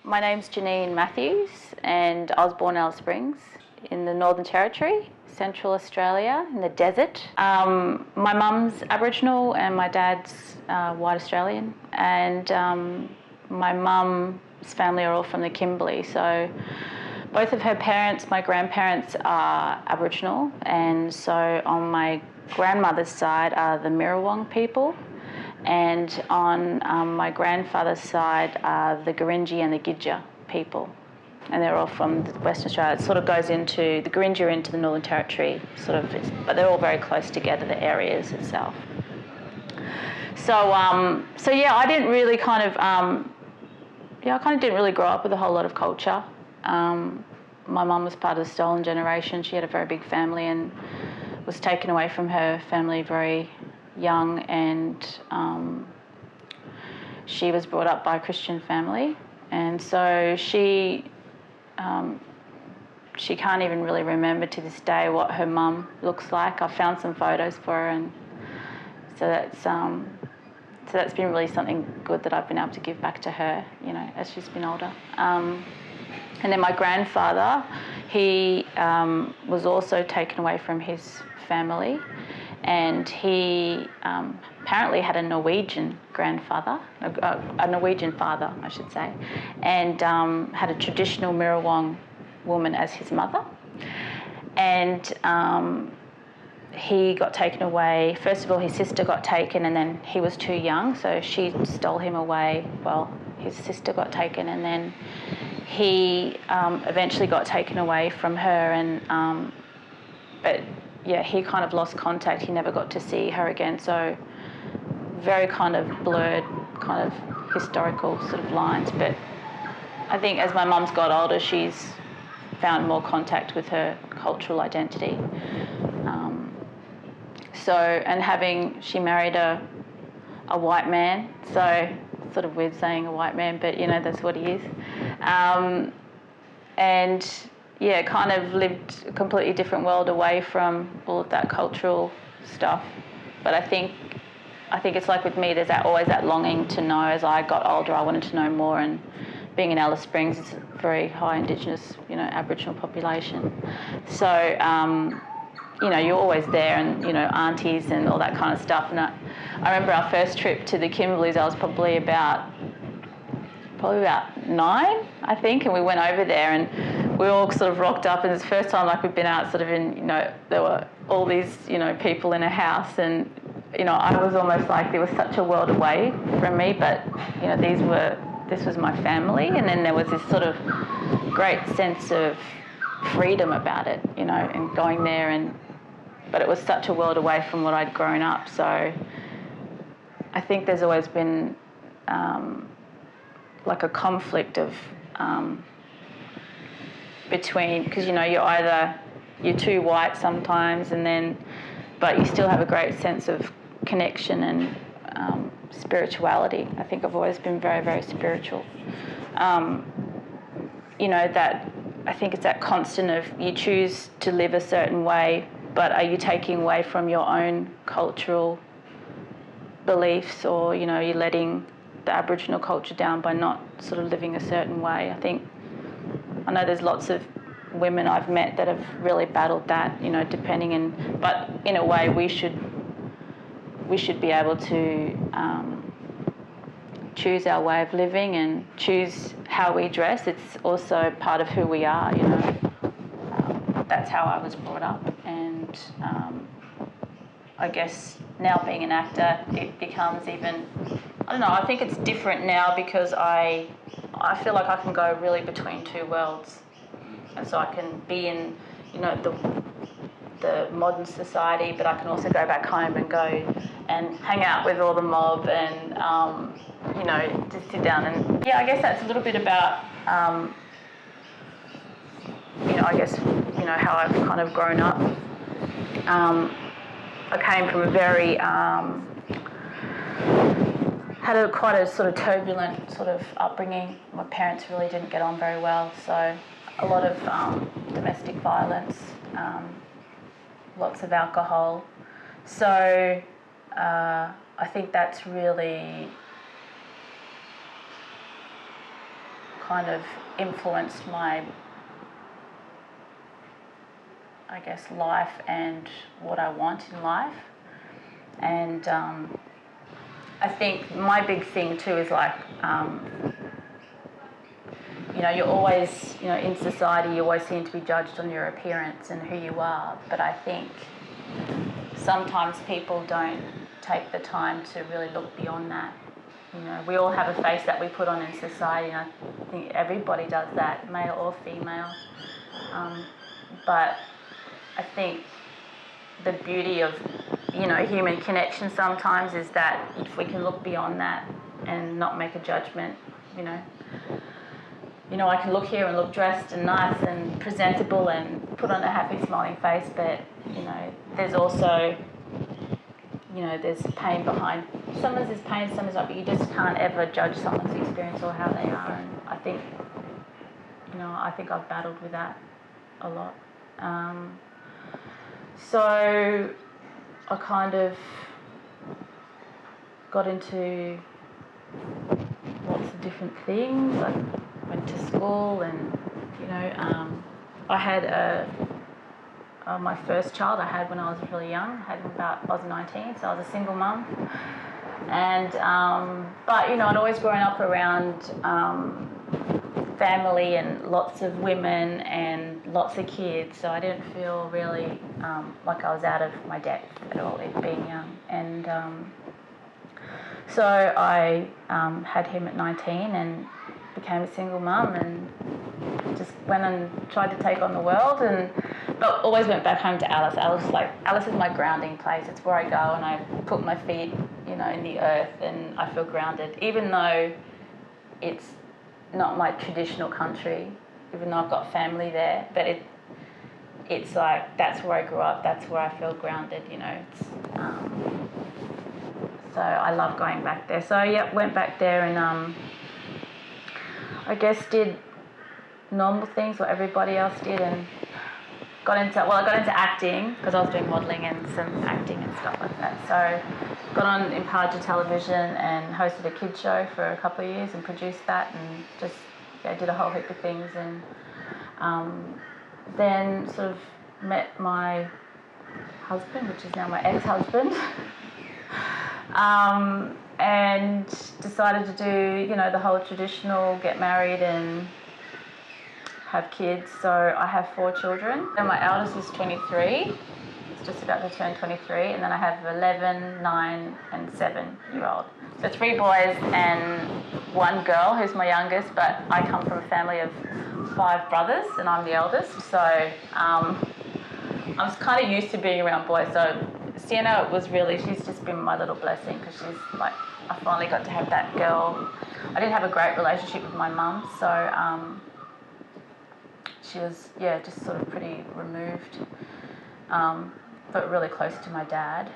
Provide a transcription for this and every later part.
My name's Janine Matthews and I was born in Alice Springs in the Northern Territory, Central Australia, in the desert. My mum's Aboriginal and my dad's white Australian, and my mum's family are all from the Kimberley, so both of her parents, my grandparents, are Aboriginal, and so on my grandmother's side are the Mirrawong people, and on my grandfather's side are the Gurindji and the Gidja people, and they're all from Western Australia. It sort of goes into the Gurindji are into the Northern Territory, but they're all very close together, the areas itself. So yeah, I didn't really I didn't really grow up with a whole lot of culture. My mum was part of the stolen generation. She had a very big family and was taken away from her family very young, and she was brought up by a Christian family, and so she can't even really remember to this day what her mum looks like. I found some photos for her, and so that's been really something good that I've been able to give back to her, as she's been older. And then my grandfather, he was also taken away from his family, and he apparently had a Norwegian grandfather, a Norwegian father, I should say, and had a traditional Mirrawong woman as his mother. And he got taken away. First of all, his sister got taken, and then he was too young, so she stole him away. Well, his sister got taken, and then he eventually got taken away from her, and but yeah, he kind of lost contact. He never got to see her again, so very kind of blurred kind of historical sort of lines. But I think as my mum's got older, she's found more contact with her cultural identity. She married a white man, so sort of weird saying a white man, but that's what he is. And yeah, kind of lived a completely different world away from all of that cultural stuff. But I think it's like with me, there's always that longing to know. As I got older, I wanted to know more, and being in Alice Springs, it's a very high Indigenous, Aboriginal population. So, you're always there, and, aunties and all that kind of stuff. And I remember our first trip to the Kimberleys, I was probably about 9, I think, and we went over there, and we all sort of rocked up, and it's the first time we'd been out sort of in, there were all these, people in a house, and, I was almost like there was such a world away from me, but, this was my family, and then there was this sort of great sense of freedom about it, and going there, but it was such a world away from what I'd grown up, so I think there's always been like a conflict of between, because you're too white sometimes, but you still have a great sense of connection and spirituality. I think I've always been very, very spiritual. That I think it's that constant of you choose to live a certain way, but are you taking away from your own cultural beliefs, or you're letting the Aboriginal culture down by not sort of living a certain way. I know there's lots of women I've met that have really battled that, but in a way we should be able to choose our way of living and choose how we dress. It's also part of who we are, That's how I was brought up, and I guess now being an actor, it becomes even, I don't know, I think it's different now because I feel like I can go really between two worlds, and so I can be in, the modern society, but I can also go back home and go and hang out with all the mob and, just sit down and, yeah, I guess that's a little bit about, how I've kind of grown up. I came from a very, had quite a sort of turbulent sort of upbringing. My parents really didn't get on very well, so a lot of domestic violence, lots of alcohol. So I think that's really kind of influenced my, I guess, life and what I want in life. And I think my big thing too is like, you know, you're always, you know, in society, you always seem to be judged on your appearance and who you are. But I think sometimes people don't take the time to really look beyond that. You know, we all have a face that we put on in society, and I think everybody does that, male or female. But I think the beauty of, you know, human connection sometimes is that if we can look beyond that and not make a judgment, you know, I can look here and look dressed and nice and presentable and put on a happy smiling face, but, you know, there's also, you know, there's pain behind. Sometimes there's pain, sometimes not, but you just can't ever judge someone's experience or how they are. And I think, you know, I think I've battled with that a lot. So I kind of got into lots of different things. I went to school, and, you know, I had my first child I had when I was really young. I was 19, so I was a single mum. And but, you know, I'd always grown up around family and lots of women and lots of kids, so I didn't feel really like I was out of my depth at all, being young. And so I had him at 19 and became a single mum, and just went and tried to take on the world, but always went back home to Alice. Alice is my grounding place. It's where I go and I put my feet, you know, in the earth, and I feel grounded, even though it's not my traditional country, even though I've got family there, but it's like, that's where I grew up, that's where I feel grounded, you know. So I love going back there. So yeah, went back there and I guess did normal things what everybody else did, and I got into acting because I was doing modelling and some acting and stuff like that. So got on in Parja television and hosted a kids show for a couple of years and produced that, and just did a whole heap of things. And then sort of met my husband, which is now my ex-husband, and decided to do, you know, the whole traditional get married and have kids. So I have 4 children, and my eldest is 23. It's just about to turn 23, and then I have 11, 9 and 7-year-old. So 3 boys and 1 girl who's my youngest, but I come from a family of 5 brothers and I'm the eldest, so I was kind of used to being around boys. So Sienna she's just been my little blessing, because she's like, I finally got to have that girl. I didn't have a great relationship with my mum, so she was, just sort of pretty removed, but really close to my dad.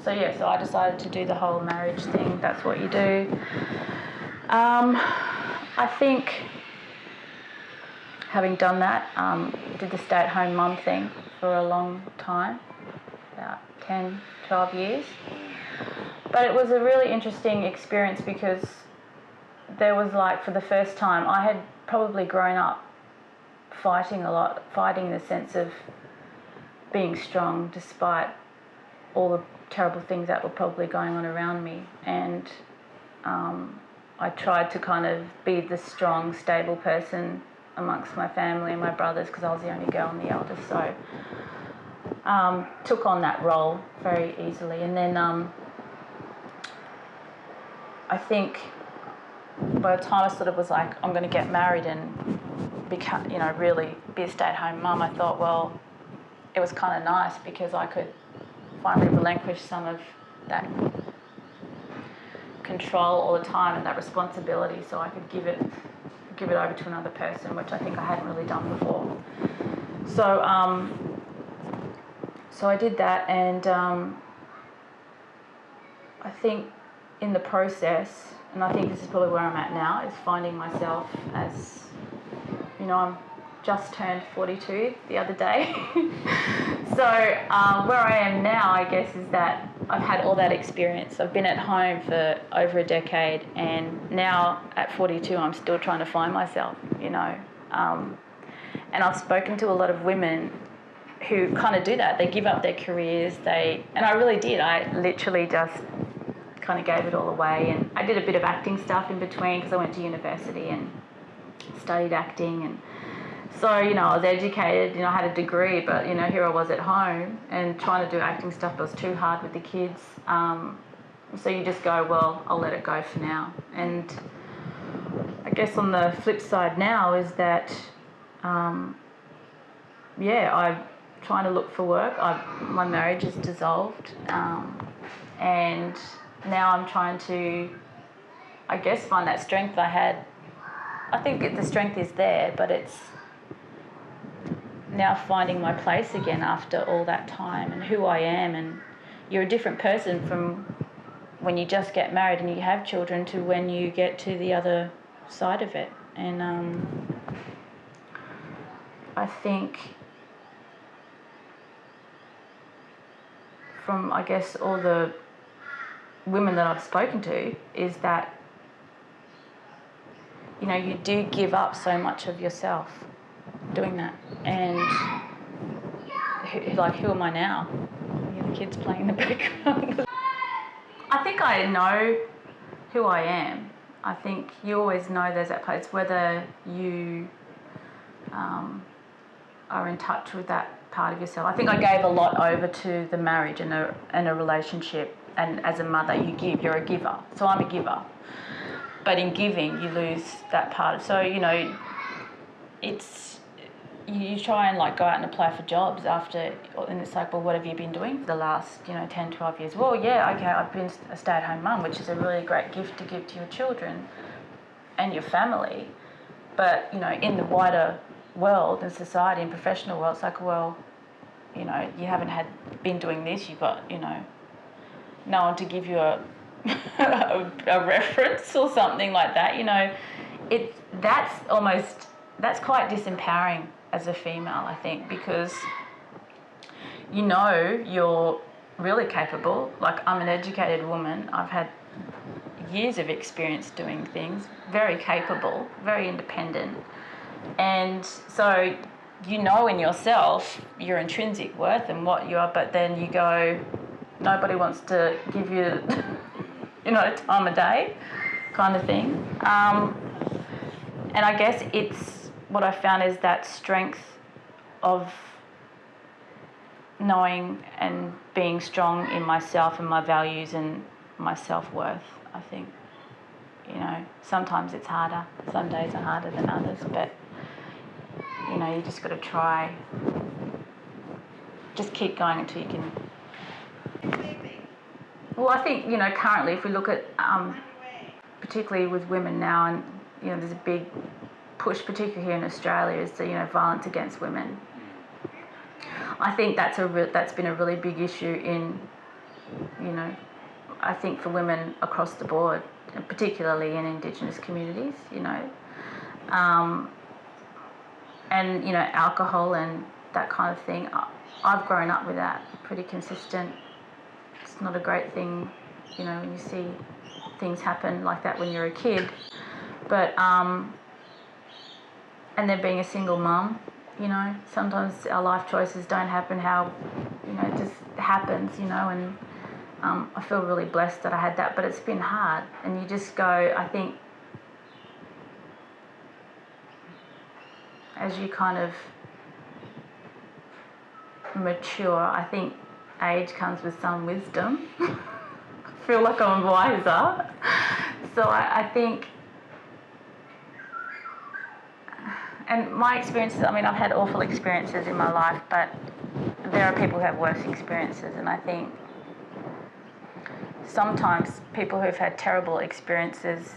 So I decided to do the whole marriage thing. That's what you do. I think having done that, did the stay-at-home mum thing for a long time, about 10, 12 years. But it was a really interesting experience, because there was, like, for the first time, I had probably grown up fighting a lot, fighting the sense of being strong despite all the terrible things that were probably going on around me. And I tried to kind of be the strong, stable person amongst my family and my brothers, because I was the only girl and the eldest, so took on that role very easily. And then I think by the time I sort of was like, I'm going to get married and become, you know, really be a stay-at-home mum, I thought, well, it was kind of nice because I could finally relinquish some of that control all the time and that responsibility, so I could give it over to another person, which I think I hadn't really done before. So I did that, and I think in the process, and I think this is probably where I'm at now, is finding myself as, you know, I'm just turned 42 the other day. So where I am now, I guess, is that I've had all that experience. I've been at home for over a decade, and now at 42 I'm still trying to find myself, you know. And I've spoken to a lot of women who kind of do that. They give up their careers, and I really did. I literally just kind of gave it all away, and I did a bit of acting stuff in between because I went to university and studied acting, and so, you know, I was educated, you know, I had a degree, but, you know, here I was at home and trying to do acting stuff, but it was too hard with the kids. So you just go, well, I'll let it go for now. And I guess on the flip side now is that, I'm trying to look for work. My marriage is dissolved, and now I'm trying to, I guess, find that strength I had. I think the strength is there, but it's now finding my place again after all that time and who I am. And you're a different person from when you just get married and you have children to when you get to the other side of it. And I think from, I guess, all the women that I've spoken to is that, you know, you do give up so much of yourself doing that. And who am I now? You know, the kids playing in the background. I think I know who I am. I think you always know there's that place, whether you are in touch with that part of yourself. I think I gave a lot over to the marriage and a relationship, and as a mother you give, you're a giver. So I'm a giver. But in giving you lose that part. So, you know, you try and like go out and apply for jobs after, and it's like, well, what have you been doing for the last, 10, 12 years? Well, yeah, okay, I've been a stay-at-home mum, which is a really great gift to give to your children and your family. But, in the wider world and society and professional world, it's like, well, you haven't been doing this, you've got, no one to give you a reference or something like that, that's quite disempowering as a female, I think, because you're really capable. Like, I'm an educated woman, I've had years of experience doing things, very capable, very independent, and so in yourself your intrinsic worth and what you are, but then you go, nobody wants to give you time of day kind of thing. And I guess what I found is that strength of knowing and being strong in myself and my values and my self-worth. I think, sometimes it's harder. Some days are harder than others, but, you just got to try. Just keep going until you can. Well, I think, currently if we look at, particularly with women now, and, there's a big push, particularly here in Australia, is the, violence against women. I think that's been a really big issue in, I think for women across the board, and particularly in Indigenous communities, and, alcohol and that kind of thing. I've grown up with that, pretty consistent. It's not a great thing, when you see things happen like that when you're a kid. But, and then being a single mum, sometimes our life choices don't happen how, it just happens, and I feel really blessed that I had that, but it's been hard. And you just go, I think, as you kind of mature, I think age comes with some wisdom. I feel like I'm wiser. So I think, and my experiences, I've had awful experiences in my life, but there are people who have worse experiences, and I think sometimes people who've had terrible experiences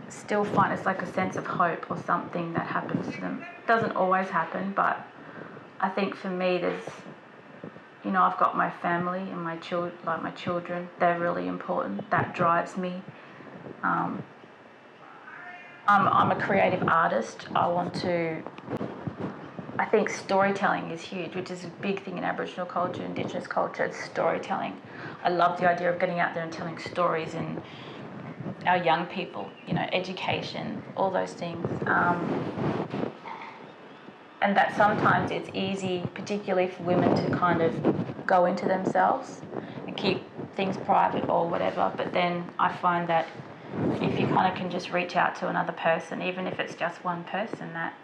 still find it's like a sense of hope or something that happens to them. It doesn't always happen, but I think for me there's, I've got my family and my children, they're really important. That drives me. I'm a creative artist. I I think storytelling is huge, which is a big thing in Aboriginal culture, Indigenous culture. It's storytelling. I love the idea of getting out there and telling stories, and our young people, you know, education, all those things. And that sometimes it's easy, particularly for women, to kind of go into themselves and keep things private or whatever. But then I find that if you kind of can just reach out to another person, even if it's just one person, that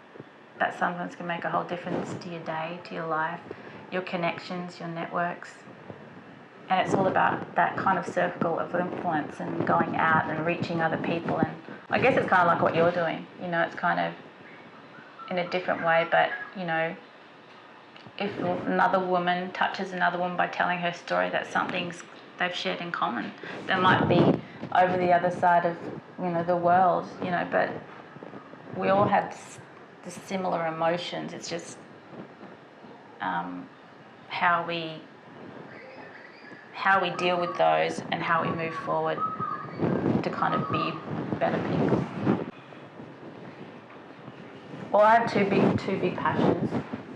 sometimes can make a whole difference to your day, to your life, your connections, your networks. And it's all about that kind of circle of influence and going out and reaching other people. And I guess it's kind of like what you're doing, you know, it's kind of in a different way, but, you know, if another woman touches another woman by telling her story, that's something they've shared in common. They might be over the other side of, you know, the world, you know, but we all have the similar emotions. It's just how we deal with those and how we move forward to kind of be better people. Well, I have two big passions.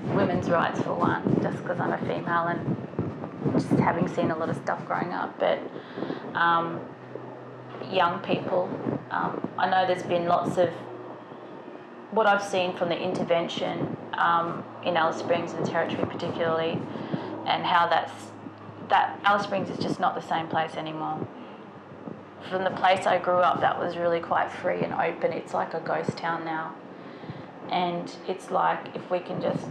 Women's rights for one, just because I'm a female and just having seen a lot of stuff growing up, but young people. I know there's been lots of, what I've seen from the intervention in Alice Springs and Territory particularly, and how that Alice Springs is just not the same place anymore. From the place I grew up, that was really quite free and open. It's like a ghost town now. And it's like if we can just,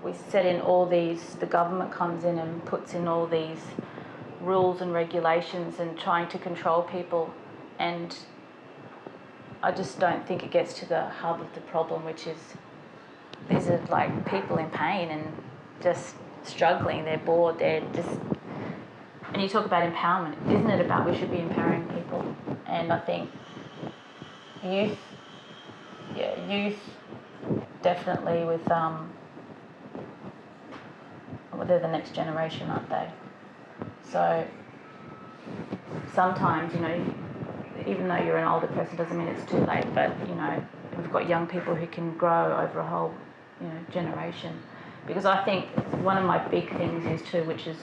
we set in all these, the government comes in and puts in all these rules and regulations and trying to control people. And I just don't think it gets to the hub of the problem, which is these are like people in pain and just struggling, they're bored, they're just, and you talk about empowerment, isn't it about we should be empowering people? And I think youth definitely with, well, they're the next generation, aren't they? So sometimes, you know, even though you're an older person doesn't mean it's too late, but, you know, we've got young people who can grow over a whole, you know, generation. Because I think one of my big things is too, which is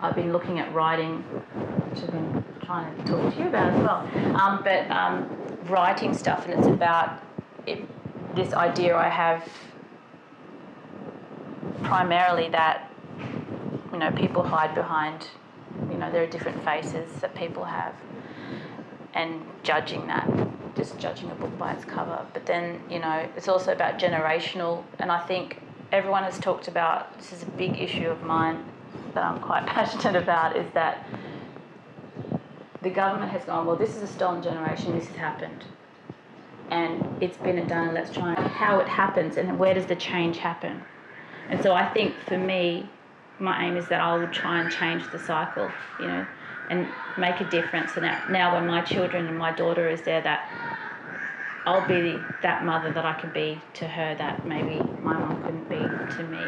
I've been looking at writing, which I've been trying to talk to you about as well, but writing stuff, and it's about this idea I have primarily that, you know, people hide behind, you know, there are different faces that people have, and judging that, just judging a book by its cover. But then, you know, it's also about generational, and I think everyone has talked about, this is a big issue of mine that I'm quite passionate about, is that the government has gone, well, this is a stolen generation, this has happened. And it's been and done, let's try and how it happens and where does the change happen. And so I think for me, my aim is that I will try and change the cycle, you know, and make a difference. And now when my children and my daughter is there, that I'll be that mother that I could be to her that maybe my mum couldn't be to me.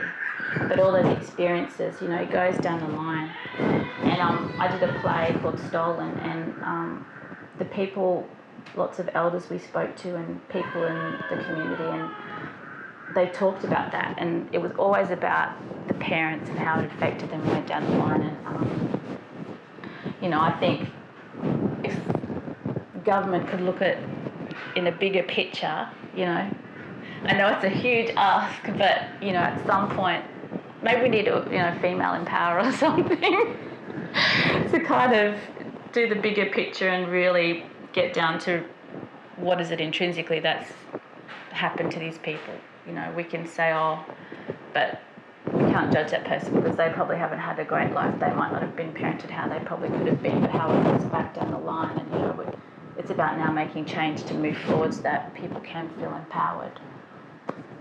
But all those experiences, you know, it goes down the line. And I did a play called Stolen, and the people, lots of elders we spoke to and people in the community, and they talked about that, and it was always about the parents and how it affected them went down the line. And you know, I think if government could look at in a bigger picture, you know, I know it's a huge ask, but you know, at some point maybe we need a, you know, female empower or something to kind of do the bigger picture and really get down to what is it intrinsically that's happened to these people. You know, we can say, oh, but we can't judge that person because they probably haven't had a great life. They might not have been parented how they probably could have been, but how it goes back down the line. And, you know, it's about now making change to move forward so that people can feel empowered.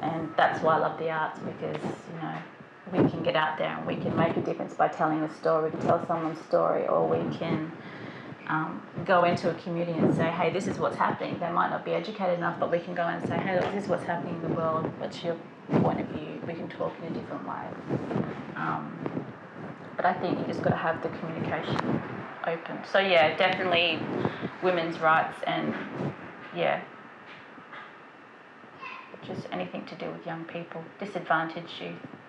And that's why I love the arts, because, you know, we can get out there and we can make a difference by telling a story. We can tell someone's story, or we can go into a community and say, hey, this is what's happening. They might not be educated enough, but we can go in and say, hey, look, this is what's happening in the world. What's your point of view? We can talk in a different way. But I think you just got to have the communication open. So, yeah, definitely women's rights, and, yeah, just anything to do with young people, disadvantaged youth.